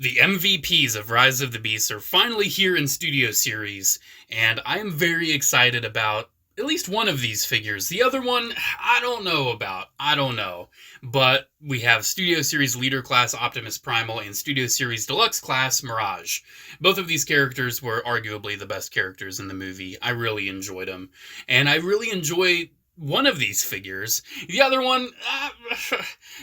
The MVPs of Rise of the Beasts are finally here in Studio Series, and I am very excited about at least one of these figures. The other one, I don't know about. I don't know. But we have Studio Series Leader Class Optimus Primal and Studio Series Deluxe Class Mirage. Both of these characters were arguably the best characters in the movie. I really enjoyed them. And I really enjoy one of these figures. The other one,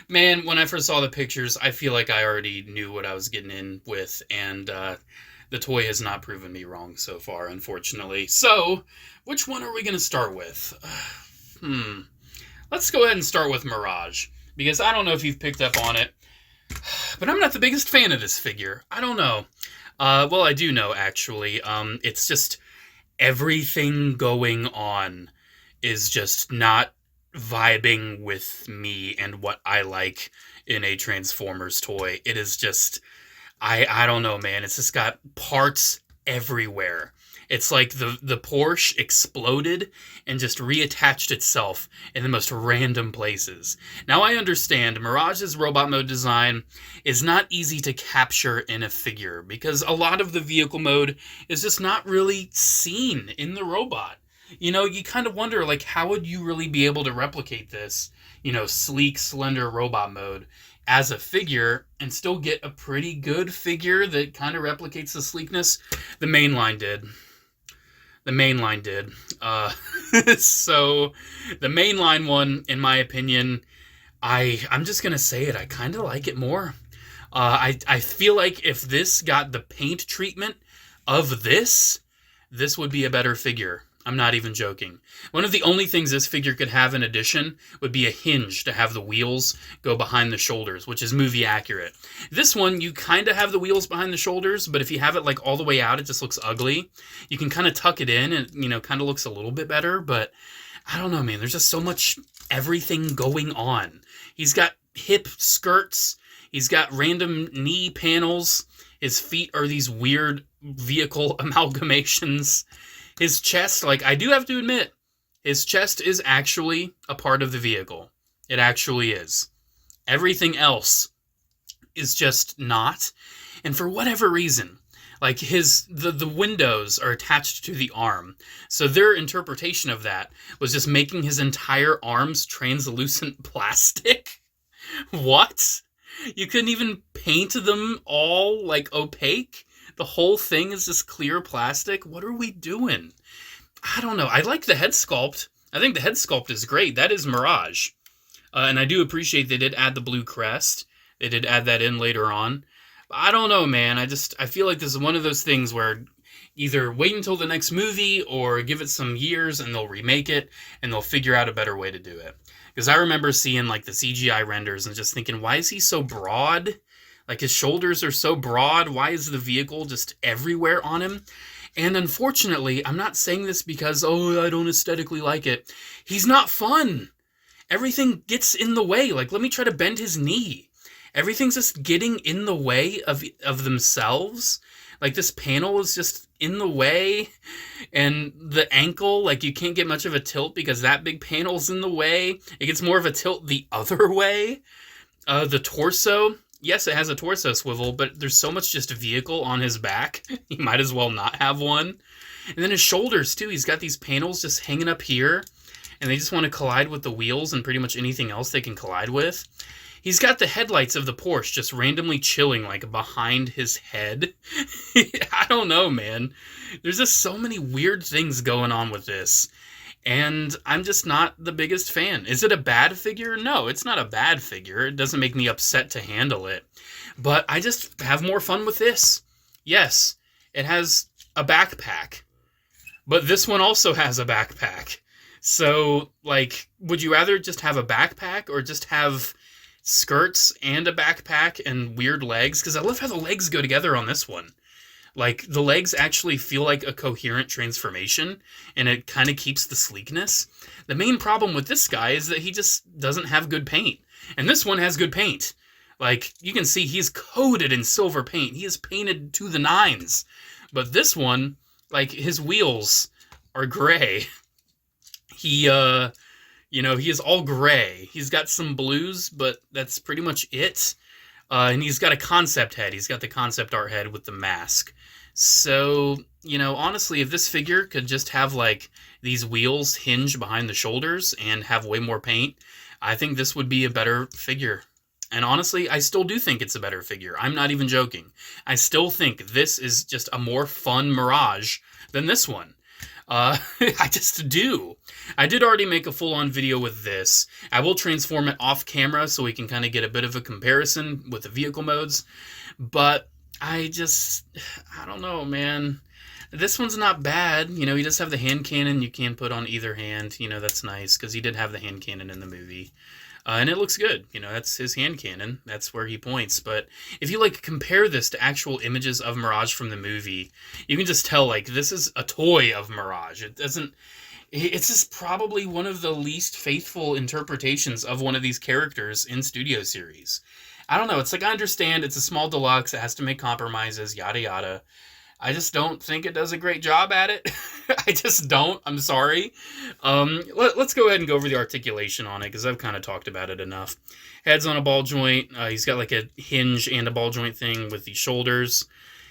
man, when I first saw the pictures, I feel like I already knew what I was getting in with, and the toy has not proven me wrong so far, unfortunately. So, which one are we going to start with? Let's go ahead and start with Mirage, because I don't know if you've picked up on it, but I'm not the biggest fan of this figure. I don't know. Well, I do know, actually. It's just everything going on is just not vibing with me and what I like in a Transformers toy. It is just, I don't know, man. It's just got parts everywhere. It's like the Porsche exploded and just reattached itself in the most random places. Now, I understand Mirage's robot mode design is not easy to capture in a figure because a lot of the vehicle mode is just not really seen in the robot. You know, you kind of wonder, like, how would you really be able to replicate this, sleek, slender robot mode as a figure and still get a pretty good figure that kind of replicates the sleekness? The mainline did. So, the mainline one, in my opinion, I'm just going to say it, I kind of like it more. I feel like if this got the paint treatment of this would be a better figure. I'm not even joking. One of the only things this figure could have in addition would be a hinge to have the wheels go behind the shoulders, which is movie accurate. This one, you kind of have the wheels behind the shoulders, but if you have it like all the way out, it just looks ugly. You can kind of tuck it in and, kind of looks a little bit better, but I don't know, man. There's just so much everything going on. He's got hip skirts. He's got random knee panels. His feet are these weird vehicle amalgamations. His chest, I do have to admit, his chest is actually a part of the vehicle. It actually is. Everything else is just not. And for whatever reason, the windows are attached to the arm. So their interpretation of that was just making his entire arms translucent plastic. What? You couldn't even paint them all, opaque? The whole thing is just clear plastic? What are we doing? I don't know. I like the head sculpt. I think the head sculpt is great. That is Mirage. And I do appreciate they did add the blue crest. They did add that in later on. But I don't know, man. I feel like this is one of those things where either wait until the next movie or give it some years and they'll remake it and they'll figure out a better way to do it. Because I remember seeing the CGI renders and just thinking, why is he so broad? His shoulders are so broad. Why is the vehicle just everywhere on him? And unfortunately, I'm not saying this because, I don't aesthetically like it. He's not fun. Everything gets in the way. Let me try to bend his knee. Everything's just getting in the way of themselves. This panel is just in the way. And the ankle, you can't get much of a tilt because that big panel's in the way. It gets more of a tilt the other way. The torso, yes, it has a torso swivel, but there's so much just vehicle on his back. He might as well not have one. And then his shoulders, too. He's got these panels just hanging up here, and they just want to collide with the wheels and pretty much anything else they can collide with. He's got the headlights of the Porsche just randomly chilling, behind his head. I don't know, man. There's just so many weird things going on with this. And I'm just not the biggest fan. Is it a bad figure? No, it's not a bad figure. It doesn't make me upset to handle it. But I just have more fun with this. Yes, it has a backpack. But this one also has a backpack. So, would you rather just have a backpack or just have skirts and a backpack and weird legs? Because I love how the legs go together on this one. The legs actually feel like a coherent transformation, and it kind of keeps the sleekness. The main problem with this guy is that he just doesn't have good paint. And this one has good paint. You can see he's coated in silver paint. He is painted to the nines. But this one, his wheels are gray. He he is all gray. He's got some blues, but that's pretty much it. And he's got a concept head. He's got the concept art head with the mask. So, you know, honestly, if this figure could just have, like, these wheels hinge behind the shoulders and have way more paint, I think this would be a better figure. And honestly, I still do think it's a better figure. I'm not even joking. I still think this is just a more fun Mirage than this one. I just do. I did already make a full-on video with this. I will transform it off camera so we can kind of get a bit of a comparison with the vehicle modes. But I don't know, man. This one's not bad. You know, he does have the hand cannon you can put on either hand. You know, that's nice because he did have the hand cannon in the movie. And it looks good. You know, that's his hand cannon. That's where he points. But if you, like, compare this to actual images of Mirage from the movie, you can just tell, like, this is a toy of Mirage. It's just probably one of the least faithful interpretations of one of these characters in Studio Series. I don't know. It's like, I understand it's a small deluxe. It has to make compromises, yada, yada. I just don't think it does a great job at it. I just don't. I'm sorry. Let's go ahead and go over the articulation on it, because I've kind of talked about it enough. Head's on a ball joint. He's got like a hinge and a ball joint thing with the shoulders.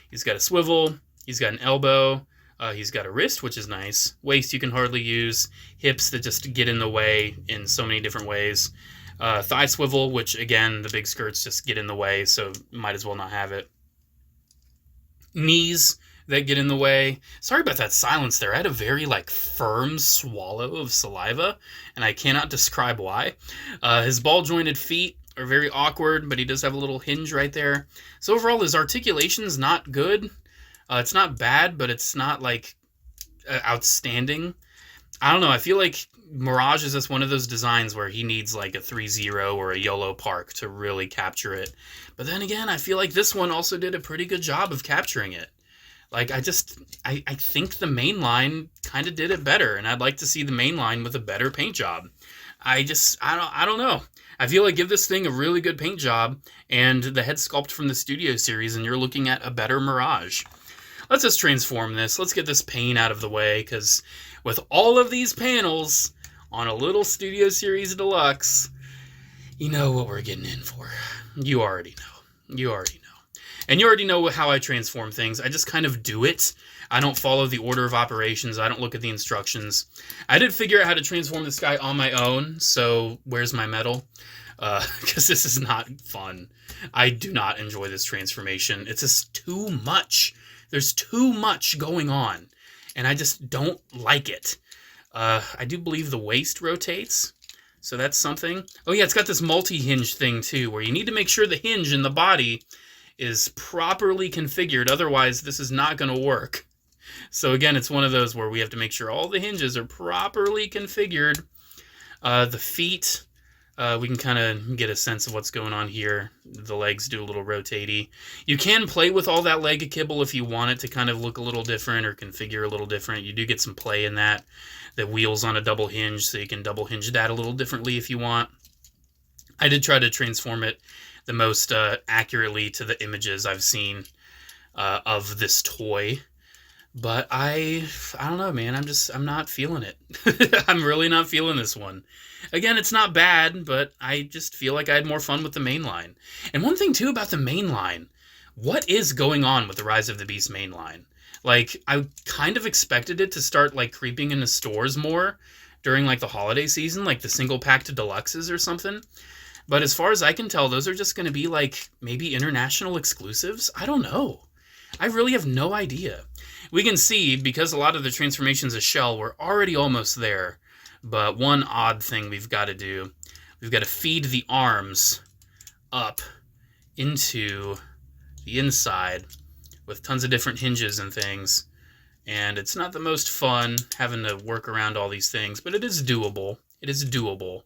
He's got a swivel. He's got an elbow. He's got a wrist, which is nice. Waist you can hardly use. Hips that just get in the way in so many different ways. Thigh swivel, which again, the big skirts just get in the way, so might as well not have it. Knees that get in the way. Sorry about that silence there. I had a very, like, firm swallow of saliva, and I cannot describe why. His ball-jointed feet are very awkward, but he does have a little hinge right there. So overall, his articulation's not good. It's not bad, but it's not, like, outstanding. I don't know. I feel like Mirage is just one of those designs where he needs, like, a 3-0 or a YOLO Park to really capture it. But then again, I feel like this one also did a pretty good job of capturing it. Like, I think the main line kind of did it better, and I'd like to see the main line with a better paint job. I don't know. I feel like give this thing a really good paint job and the head sculpt from the Studio Series, and you're looking at a better Mirage. Let's just transform this. Let's get this paint out of the way, because with all of these panels on a little Studio Series Deluxe, you know what we're getting in for. You already know. You already know. And you already know how I transform things. I just kind of do it. I don't follow the order of operations. I don't look at the instructions. I did figure out how to transform this guy on my own, so where's my medal? Because this is not fun. I do not enjoy this transformation. It's just too much. There's too much going on, and I just don't like it. I do believe the waist rotates, so that's something. Oh yeah, it's got this multi-hinge thing too, where you need to make sure the hinge in the body is properly configured, otherwise this is not going to work. So again, it's one of those where we have to make sure all the hinges are properly configured. The feet, we can kind of get a sense of what's going on here. The legs do a little rotatey. You can play with all that leg kibble if you want it to kind of look a little different or configure a little different. You do get some play in that. The wheel's on a double hinge, so you can double hinge that a little differently if you want. I did try to transform it the most accurately to the images I've seen of this toy. But I don't know, man. I'm not feeling it. I'm really not feeling this one. Again, it's not bad, but I just feel like I had more fun with the main line. And one thing, too, about the main line. What is going on with the Rise of the Beast main line? Like, I kind of expected it to start, like, creeping into stores more during, like, the holiday season, like the single-packed deluxes or something. But as far as I can tell, those are just going to be, like, maybe international exclusives? I don't know. I really have no idea. We can see, because a lot of the transformations of Shell were already almost there, but one odd thing we've got to do, we've got to feed the arms up into the inside with tons of different hinges and things, and it's not the most fun having to work around all these things, but it is doable. It is doable.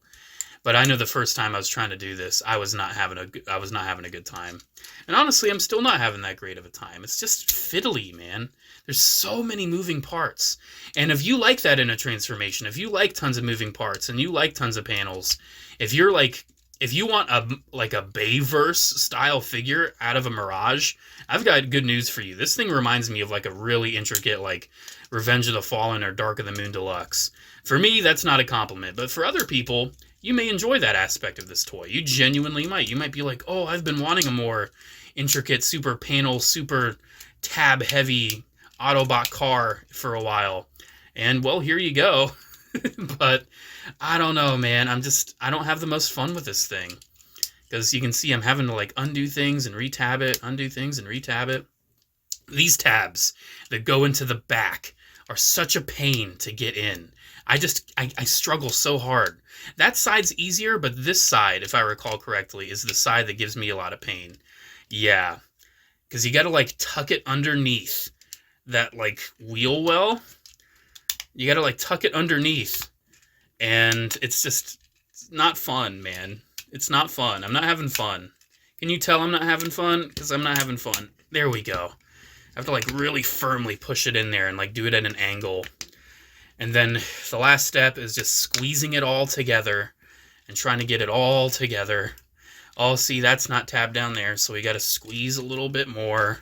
But I know the first time I was trying to do this, I was not having a good time. And honestly, I'm still not having that great of a time. It's just fiddly, man. There's so many moving parts. And if you like that in a transformation, if you like tons of moving parts and you like tons of panels, if you want a Bayverse style figure out of a Mirage, I've got good news for you. This thing reminds me of like a really intricate like Revenge of the Fallen or Dark of the Moon Deluxe. For me, that's not a compliment, but for other people, you may enjoy that aspect of this toy. You genuinely might. You might be like, oh, I've been wanting a more intricate, super panel, super tab-heavy Autobot car for a while. And, well, here you go. But I don't know, man. I don't have the most fun with this thing. Because you can see I'm having to, like, undo things and retab it, undo things and retab it. These tabs that go into the back are such a pain to get in. I struggle so hard. That side's easier, but this side, if I recall correctly, is the side that gives me a lot of pain. Yeah. Because you got to, like, tuck it underneath that, like, wheel well. You got to, like, tuck it underneath. And it's not fun, man. It's not fun. I'm not having fun. Can you tell I'm not having fun? Because I'm not having fun. There we go. I have to, like, really firmly push it in there and, like, do it at an angle. And then the last step is just squeezing it all together and trying to get it all together. Oh, see, that's not tabbed down there, so we got to squeeze a little bit more.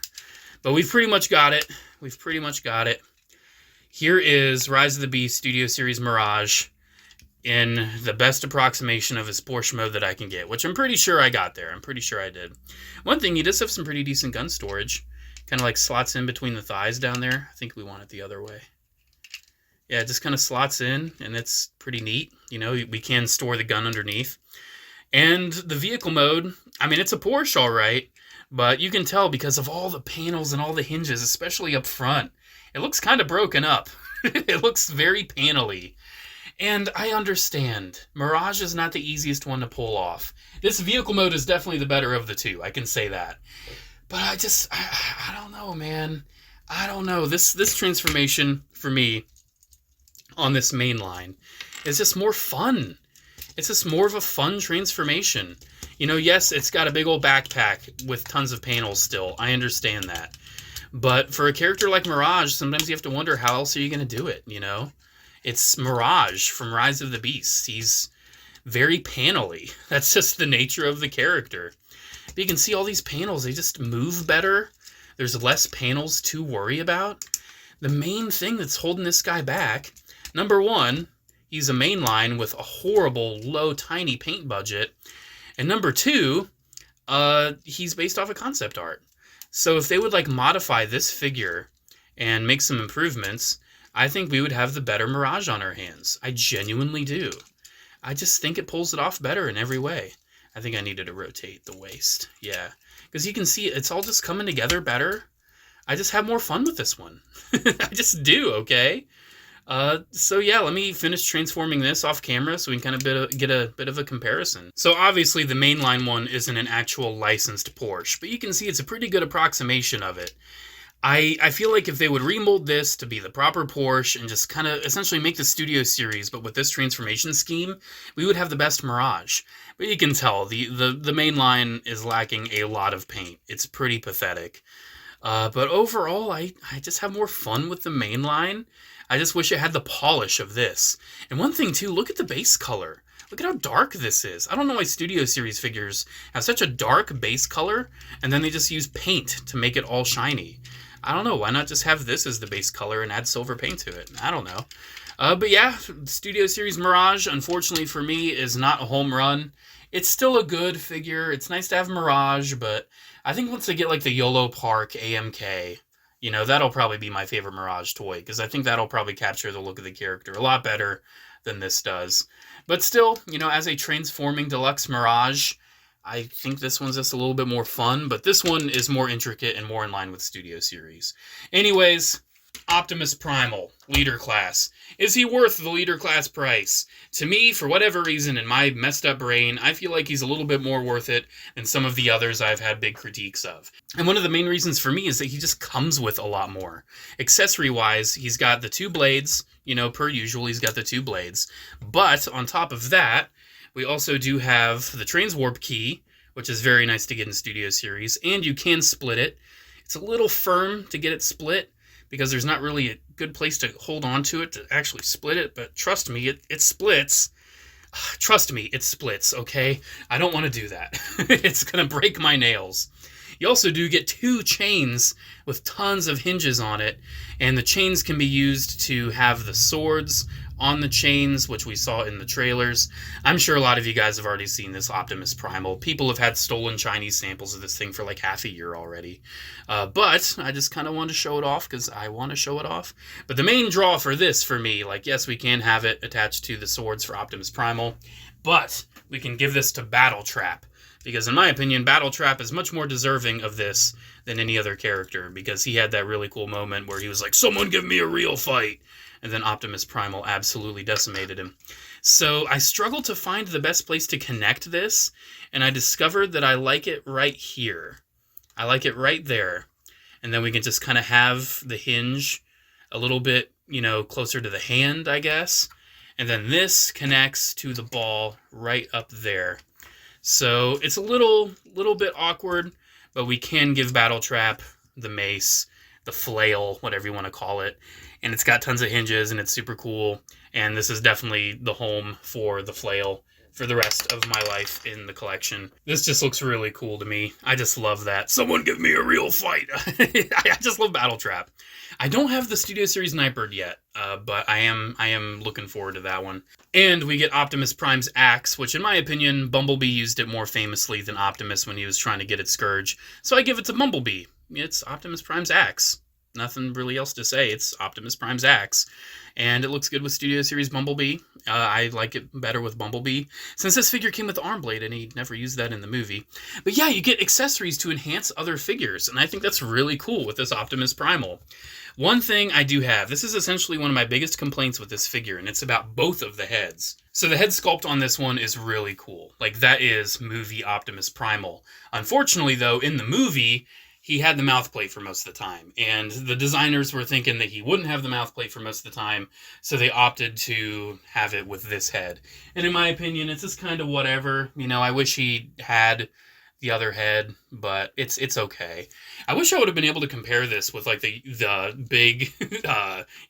But we've pretty much got it. We've pretty much got it. Here is Rise of the Beast Studio Series Mirage in the best approximation of his Porsche mode that I can get, which I'm pretty sure I got there. I'm pretty sure I did. One thing, he does have some pretty decent gun storage. Kind of like slots in between the thighs down there. I think we want it the other way. Yeah, it just kind of slots in, and it's pretty neat. You know, we can store the gun underneath. And the vehicle mode, I mean, it's a Porsche, all right, but you can tell because of all the panels and all the hinges, especially up front, it looks kind of broken up. It looks very panel-y. And I understand. Mirage is not the easiest one to pull off. This vehicle mode is definitely the better of the two. I can say that. But I don't know, man. I don't know. This transformation, for me, on this main line, is just more fun. It's just more of a fun transformation. You know, yes, it's got a big old backpack with tons of panels still. I understand that. But for a character like Mirage, sometimes you have to wonder how else are you going to do it, you know? It's Mirage from Rise of the Beasts. He's very panel-y. That's just the nature of the character. But you can see all these panels, they just move better. There's less panels to worry about. The main thing that's holding this guy back, number one, he's a mainline with a horrible, low, tiny paint budget. And number two, he's based off of concept art. So if they would like modify this figure and make some improvements, I think we would have the better Mirage on our hands. I genuinely do. I just think it pulls it off better in every way. I think I needed to rotate the waist. Yeah. Because you can see it's all just coming together better. I just have more fun with this one. I just do, okay? So yeah, let me finish transforming this off camera so we can kind of get a bit of a comparison. So obviously the mainline one isn't an actual licensed Porsche, but you can see it's a pretty good approximation of it. I feel like if they would remold this to be the proper Porsche and just kind of essentially make the Studio Series, but with this transformation scheme, we would have the best Mirage. But you can tell the main line is lacking a lot of paint. It's pretty pathetic. But overall, I just have more fun with the main line. I just wish it had the polish of this. And one thing too, look at the base color. Look at how dark this is. I don't know why Studio Series figures have such a dark base color, and then they just use paint to make it all shiny. I don't know, why not just have this as the base color and add silver paint to it? I don't know. But yeah, Studio Series Mirage, unfortunately for me, is not a home run. It's still a good figure. It's nice to have Mirage, but I think once they get like the YOLO Park AMK, you know, that'll probably be my favorite Mirage toy, because I think that'll probably capture the look of the character a lot better than this does. But still, you know, as a transforming deluxe Mirage, I think this one's just a little bit more fun, but this one is more intricate and more in line with Studio Series. Anyways, Optimus Primal, leader class. Is he worth the leader class price? To me, for whatever reason, in my messed up brain, I feel like he's a little bit more worth it than some of the others I've had big critiques of. And one of the main reasons for me is that he just comes with a lot more. Accessory-wise, he's got the two blades, you know, per usual, he's got the two blades. But on top of that, we also do have the Transwarp key, which is very nice to get in Studio Series, and you can split it. It's a little firm to get it split, because there's not really a good place to hold on to it to actually split it, but trust me, it splits. Trust me, it splits, okay? I don't want to do that. It's going to break my nails. You also do get two chains with tons of hinges on it, and the chains can be used to have the swords on the chains, which we saw in the trailers. I'm sure a lot of you guys have already seen this Optimus Primal. People have had stolen Chinese samples of this thing for like half a year already. But I just kind of wanted to show it off because I want to show it off. But the main draw for this, for me, like, yes, we can have it attached to the swords for Optimus Primal, but we can give this to Battletrap. Because in my opinion, Battletrap is much more deserving of this than any other character, because he had that really cool moment where he was like, someone give me a real fight! And then Optimus Primal absolutely decimated him. So I struggled to find the best place to connect this, and I discovered that I like it right here. I like it right there. And then we can just kind of have the hinge a little bit, you know, closer to the hand, I guess. And then this connects to the ball right up there. So it's a little bit awkward, but we can give Battletrap the mace, the flail, whatever you want to call it. And it's got tons of hinges, and it's super cool. And this is definitely the home for the flail for the rest of my life in the collection. This just looks really cool to me. I just love that. Someone give me a real fight. I just love Battletrap. I don't have the Studio Series Nightbird yet, but I am looking forward to that one. And we get Optimus Prime's axe, which in my opinion, Bumblebee used it more famously than Optimus when he was trying to get at Scourge. So I give it to Bumblebee. It's Optimus Prime's axe. Nothing really else to say. It's Optimus Prime's axe. And it looks good with Studio Series Bumblebee. I like it better with Bumblebee, since this figure came with the arm blade, and he never used that in the movie. But yeah, you get accessories to enhance other figures, and I think that's really cool with this Optimus Primal. One thing I do have, this is essentially one of my biggest complaints with this figure, and it's about both of the heads. So the head sculpt on this one is really cool. Like, that is movie Optimus Primal. Unfortunately, though, in the movie, he had the mouth plate for most of the time, and the designers were thinking that he wouldn't have the mouth plate for most of the time, so they opted to have it with this head. And in my opinion, it's just kind of whatever. You know, I wish he had the other head, but it's okay. I wish I would have been able to compare this with like the big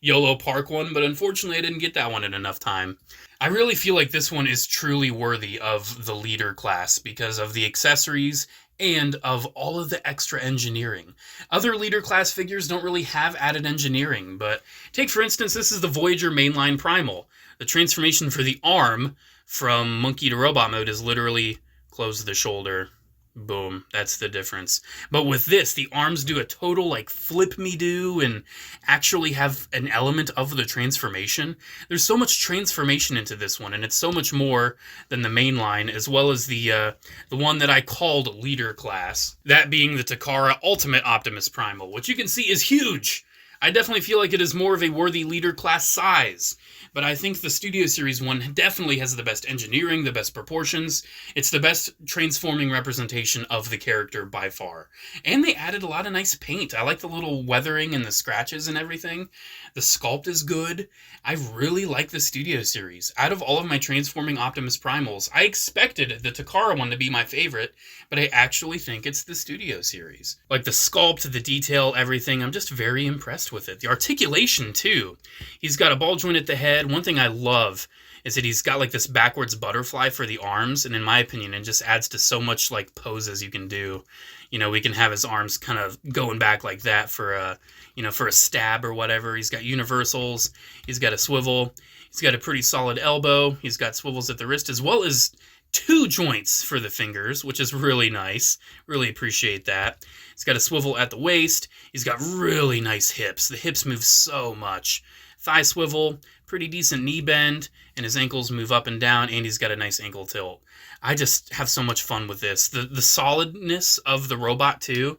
YOLO Park one, but unfortunately I didn't get that one in enough time. I really feel like this one is truly worthy of the leader class because of the accessories and of all of the extra engineering. Other leader class figures don't really have added engineering, but take for instance, this is the Voyager mainline Primal. The transformation for the arm from monkey to robot mode is literally close the shoulder. Boom, that's the difference. But with this, the arms do a total like flip me do and actually have an element of the transformation. There's so much transformation into this one, and it's so much more than the main line, as well as the one that I called leader class, that being the Takara Ultimate Optimus Primal, which you can see is huge. I definitely feel like it is more of a worthy leader class size, but I think the Studio Series one definitely has the best engineering, the best proportions. It's the best transforming representation of the character by far. And they added a lot of nice paint. I like the little weathering and the scratches and everything. The sculpt is good. I really like the Studio Series. Out of all of my transforming Optimus Primals, I expected the Takara one to be my favorite, but I actually think it's the Studio Series. Like the sculpt, the detail, everything, I'm just very impressed with it. The articulation, too. He's got a ball joint at the head. One thing I love is that he's got like this backwards butterfly for the arms, and in my opinion, it just adds to so much like poses you can do. You know, we can have his arms kind of going back like that for a, you know, for a stab or whatever. He's got universals. He's got a swivel. He's got a pretty solid elbow. He's got swivels at the wrist, as well as 2 joints for the fingers, which is really nice. Really appreciate that. He's got a swivel at the waist. He's got really nice hips. The hips move so much. Thigh swivel, pretty decent knee bend, and his ankles move up and down, and he's got a nice ankle tilt. I just have so much fun with this. The solidness of the robot, too,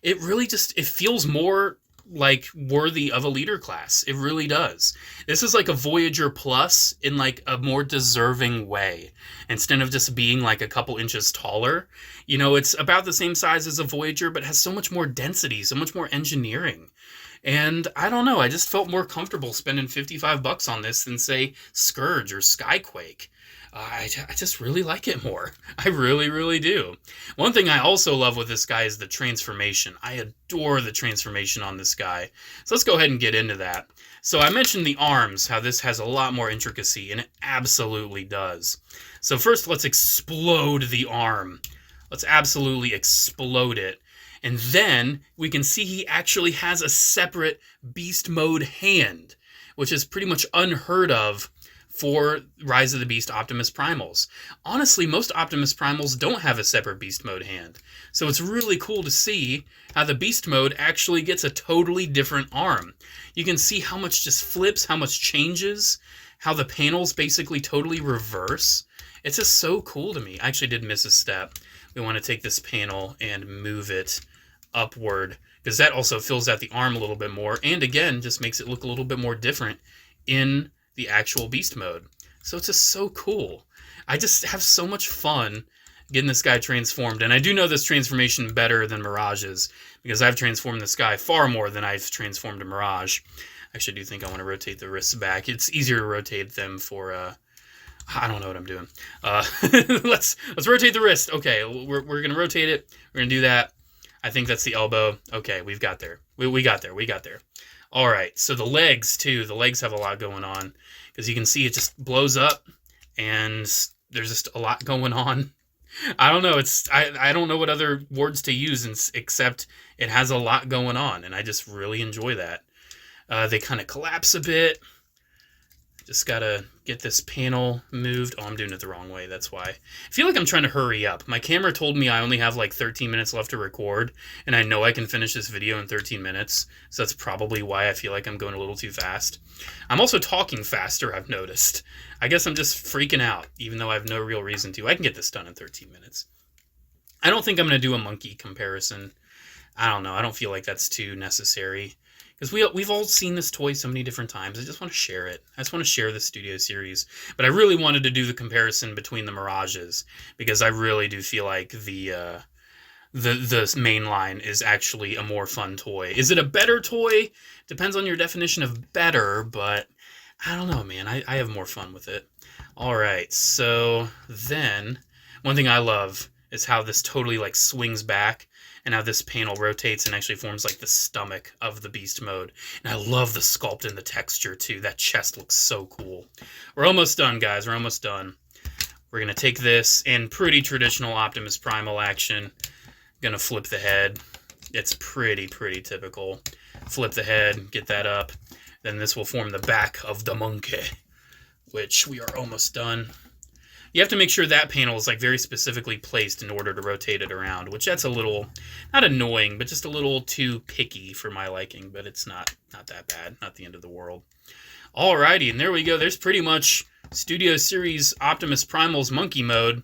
it really just, it feels more like worthy of a leader class. It really does. This is like a Voyager Plus in like a more deserving way. Instead of just being like a couple inches taller, you know, it's about the same size as a Voyager, but has so much more density, so much more engineering. And I don't know, I just felt more comfortable spending $55 on this than, say, Scourge or Skyquake. I just really like it more. I really, really do. One thing I also love with this guy is the transformation. I adore the transformation on this guy. So let's go ahead and get into that. So I mentioned the arms, how this has a lot more intricacy, and it absolutely does. So first, let's explode the arm. Let's absolutely explode it. And then we can see he actually has a separate beast mode hand, which is pretty much unheard of for Rise of the Beast Optimus Primals. Honestly, most Optimus Primals don't have a separate Beast Mode hand. So it's really cool to see how the Beast Mode actually gets a totally different arm. You can see how much just flips, how much changes, how the panels basically totally reverse. It's just so cool to me. I actually did miss a step. We want to take this panel and move it upward, because that also fills out the arm a little bit more, and again, just makes it look a little bit more different in the actual Beast Mode. So it's just so cool. I just have so much fun getting this guy transformed, and I do know this transformation better than Mirage's, because I've transformed this guy far more than I've transformed a Mirage. I actually do think I want to rotate the wrists back. It's easier to rotate them for, I don't know what I'm doing. Let's rotate the wrist. Okay, we're going to rotate it. We're going to do that. I think that's the elbow. Okay, we've got there. We got there. We got there. All right, so the legs, too. The legs have a lot going on, because you can see it just blows up, and there's just a lot going on. I don't know. I don't know what other words to use except it has a lot going on, and I just really enjoy that. They kind of collapse a bit. Just gotta get this panel moved. Oh, I'm doing it the wrong way. That's why. I feel like I'm trying to hurry up. My camera told me I only have like 13 minutes left to record, and I know I can finish this video in 13 minutes, so that's probably why I feel like I'm going a little too fast. I'm also talking faster, I've noticed. I guess I'm just freaking out, even though I have no real reason to. I can get this done in 13 minutes. I don't think I'm going to do a monkey comparison. I don't know. I don't feel like that's too necessary. Because we've all seen this toy so many different times. I just want to share it. I just want to share the Studio Series. But I really wanted to do the comparison between the Mirages, because I really do feel like the main line is actually a more fun toy. Is it a better toy? Depends on your definition of better, but I don't know, man. I have more fun with it. All right, so then one thing I love is how this totally like swings back, and how this panel rotates and actually forms like the stomach of the Beast Mode. And I love the sculpt and the texture too. That chest looks so cool. We're almost done, guys. We're almost done. We're going to take this in pretty traditional Optimus Primal action. Going to flip the head. It's pretty typical. Flip the head, get that up. Then this will form the back of the monkey, which we are almost done. You have to make sure that panel is like very specifically placed in order to rotate it around, which that's a little, not annoying, but just a little too picky for my liking, but it's not that bad, not the end of the world. Alrighty, and there we go. There's pretty much Studio Series Optimus Primal's monkey mode,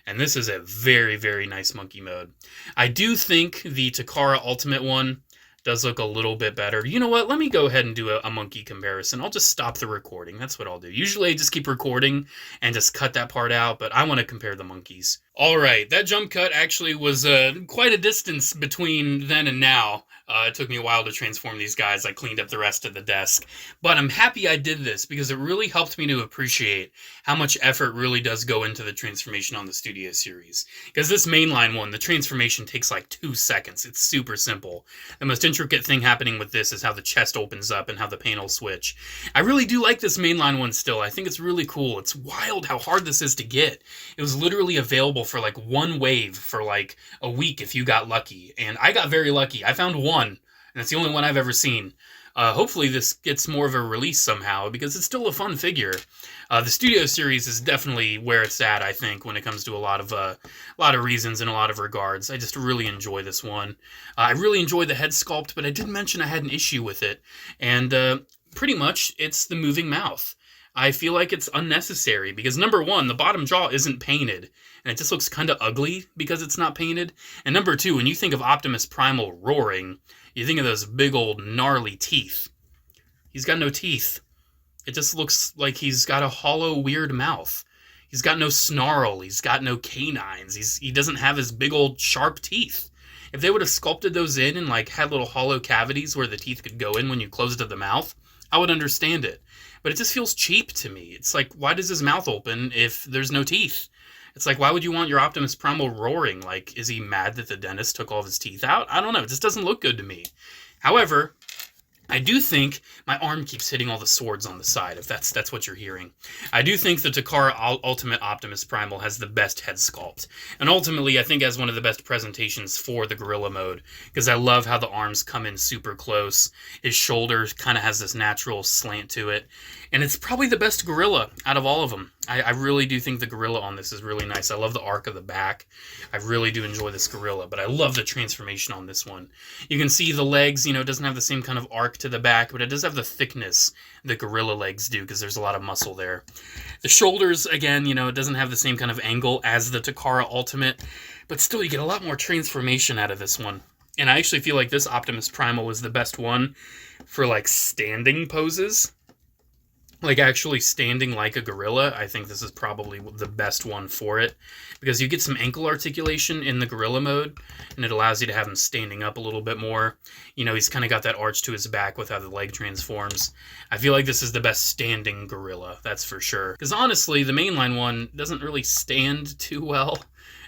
and this is a very nice monkey mode. I do think the Takara Ultimate one does look a little bit better. You know what? Let me go ahead and do a monkey comparison. I'll just stop the recording. That's what I'll do. Usually I just keep recording and just cut that part out, but I want to compare the monkeys. All right, that jump cut actually was quite a distance between then and now. It took me a while to transform these guys. I cleaned up the rest of the desk. But I'm happy I did this because it really helped me to appreciate how much effort really does go into the transformation on the Studio Series. Because this mainline one, the transformation takes like 2 seconds. It's super simple. The most intricate thing happening with this is how the chest opens up and how the panels switch. I really do like this mainline one still. I think it's really cool. It's wild how hard this is to get. It was literally available for like one wave for like a week if you got lucky. And I got very lucky. I found one. And it's the only one I've ever seen. Hopefully this gets more of a release somehow, because it's still a fun figure. The Studio Series is definitely where it's at, I think, when it comes to a lot of reasons and a lot of regards. I just really enjoy this one. I really enjoy the head sculpt, but I did mention I had an issue with it. And pretty much it's the moving mouth. I feel like it's unnecessary because, number one, the bottom jaw isn't painted, and it just looks kind of ugly because it's not painted. And number two, when you think of Optimus Primal roaring, you think of those big old gnarly teeth. He's got no teeth. It just looks like he's got a hollow, weird mouth. He's got no snarl. He's got no canines. He doesn't have his big old sharp teeth. If they would have sculpted those in and like had little hollow cavities where the teeth could go in when you closed the mouth, I would understand it. But it just feels cheap to me. It's like, why does his mouth open if there's no teeth? It's like, why would you want your Optimus Primal roaring? Like, is he mad that the dentist took all of his teeth out? I don't know. It just doesn't look good to me. However, I do think my arm keeps hitting all the swords on the side, if that's what you're hearing. I do think the Takara Ultimate Optimus Primal has the best head sculpt. And ultimately, I think has one of the best presentations for the gorilla mode, because I love how the arms come in super close. His shoulders kind of has this natural slant to it. And it's probably the best gorilla out of all of them. I really do think the gorilla on this is really nice. I love the arc of the back. I really do enjoy this gorilla, but I love the transformation on this one. You can see the legs, it doesn't have the same kind of arc to the back, but it does have the thickness that gorilla legs do, because there's a lot of muscle there. The shoulders, again, it doesn't have the same kind of angle as the Takara Ultimate, but still you get a lot more transformation out of this one. And I actually feel like this Optimus Primal is the best one for, like, standing poses. Like, actually standing like a gorilla. I think this is probably the best one for it, because you get some ankle articulation in the gorilla mode, and it allows you to have him standing up a little bit more. He's kind of got that arch to his back with how the leg transforms. I feel like this is the best standing gorilla, that's for sure. Because honestly, the mainline one doesn't really stand too well.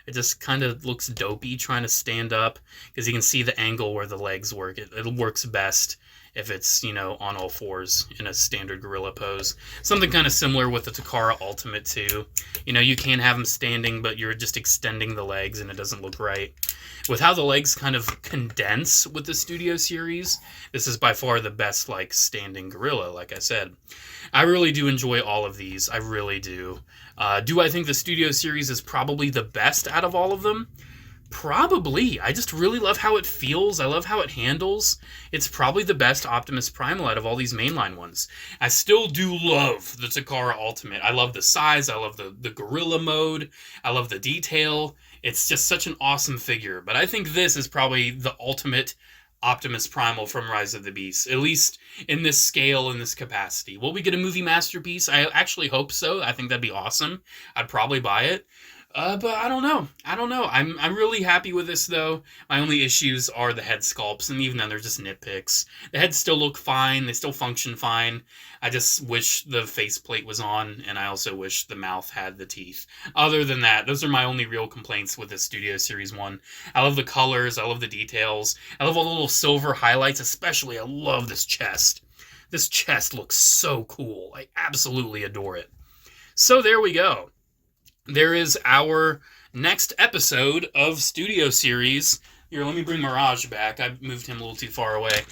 It just kind of looks dopey trying to stand up, because you can see the angle where the legs work. It works best if it's, on all fours in a standard gorilla pose. Something kind of similar with the Takara Ultimate too. You can have him standing, but you're just extending the legs and it doesn't look right. With how the legs kind of condense with the Studio Series, this is by far the best, like, standing gorilla, like I said. I really do enjoy all of these. I really do. Do I think the Studio Series is probably the best out of all of them? Probably. I just really love how it feels. I love how it handles. It's probably the best Optimus Primal out of all these mainline ones. I still do love the Takara Ultimate. I love the size. I love the gorilla mode. I love the detail. It's just such an awesome figure. But I think this is probably the ultimate Optimus Primal from Rise of the Beasts, at least in this scale, in this capacity. Will we get a movie masterpiece? I actually hope so. I think that'd be awesome. I'd probably buy it. But I don't know. I'm really happy with this, though. My only issues are the head sculpts, and even then they're just nitpicks. The heads still look fine. They still function fine. I just wish the faceplate was on, and I also wish the mouth had the teeth. Other than that, those are my only real complaints with the Studio Series 1. I love the colors. I love the details. I love all the little silver highlights. Especially, I love this chest. This chest looks so cool. I absolutely adore it. So there we go. There is our next episode of Studio Series. Here, let me bring Mirage back. I moved him a little too far away.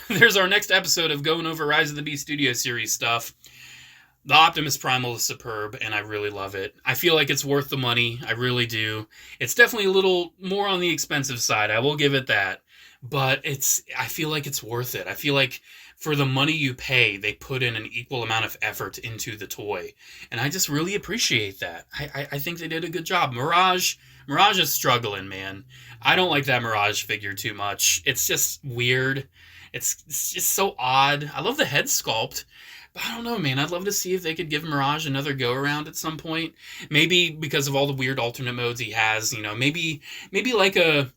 There's our next episode of going over Rise of the Beast Studio Series stuff. The Optimus Primal is superb, and I really love it. I feel like it's worth the money. I really do. It's definitely a little more on the expensive side. I will give it that. But I feel like it's worth it. I feel like for the money you pay, they put in an equal amount of effort into the toy. And I just really appreciate that. I think they did a good job. Mirage is struggling, man. I don't like that Mirage figure too much. It's just weird. It's just so odd. I love the head sculpt. But I don't know, man. I'd love to see if they could give Mirage another go-around at some point. Maybe because of all the weird alternate modes he has. Maybe like a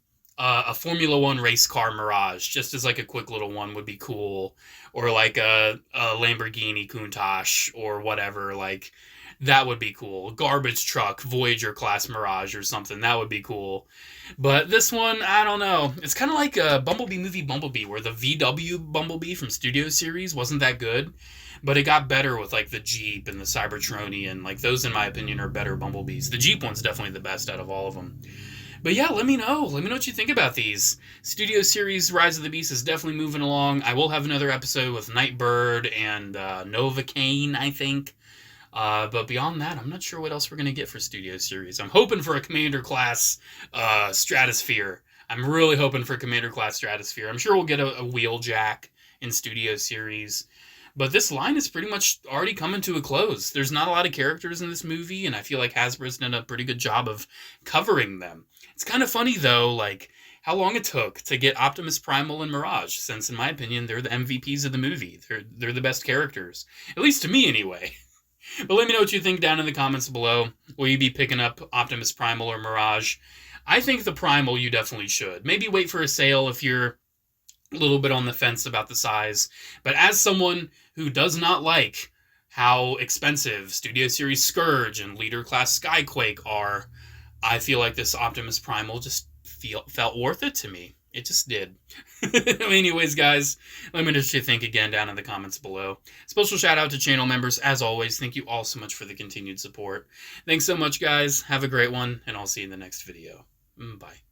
Formula One race car Mirage, just as like a quick little one would be cool, or like a Lamborghini Countach or whatever, like that would be cool. Garbage truck Voyager class Mirage or something, that would be cool. But this one, I don't know. It's kind of like a Bumblebee movie Bumblebee, where the VW Bumblebee from Studio Series wasn't that good, but it got better with like the Jeep and the Cybertronian, and like those in my opinion are better Bumblebees. The Jeep one's definitely the best out of all of them. But yeah, let me know. Let me know what you think about these. Studio Series Rise of the Beast is definitely moving along. I will have another episode with Nightbird and Novocaine, I think. But beyond that, I'm not sure what else we're going to get for Studio Series. I'm hoping for a Commander Class Stratosphere. I'm really hoping for Commander Class Stratosphere. I'm sure we'll get a Wheeljack in Studio Series. But this line is pretty much already coming to a close. There's not a lot of characters in this movie, and I feel like Hasbro's done a pretty good job of covering them. It's kind of funny, though, like, how long it took to get Optimus Primal and Mirage, since, in my opinion, they're the MVPs of the movie. They're the best characters. At least to me, anyway. But let me know what you think down in the comments below. Will you be picking up Optimus Primal or Mirage? I think the Primal you definitely should. Maybe wait for a sale if you're a little bit on the fence about the size. But as someone who does not like how expensive Studio Series Scourge and Leader Class Skyquake are, I feel like this Optimus Primal just felt worth it to me. It just did. Anyways, guys, let me know what you think again down in the comments below. Special shout out to channel members. As always, thank you all so much for the continued support. Thanks so much, guys. Have a great one, and I'll see you in the next video. Bye.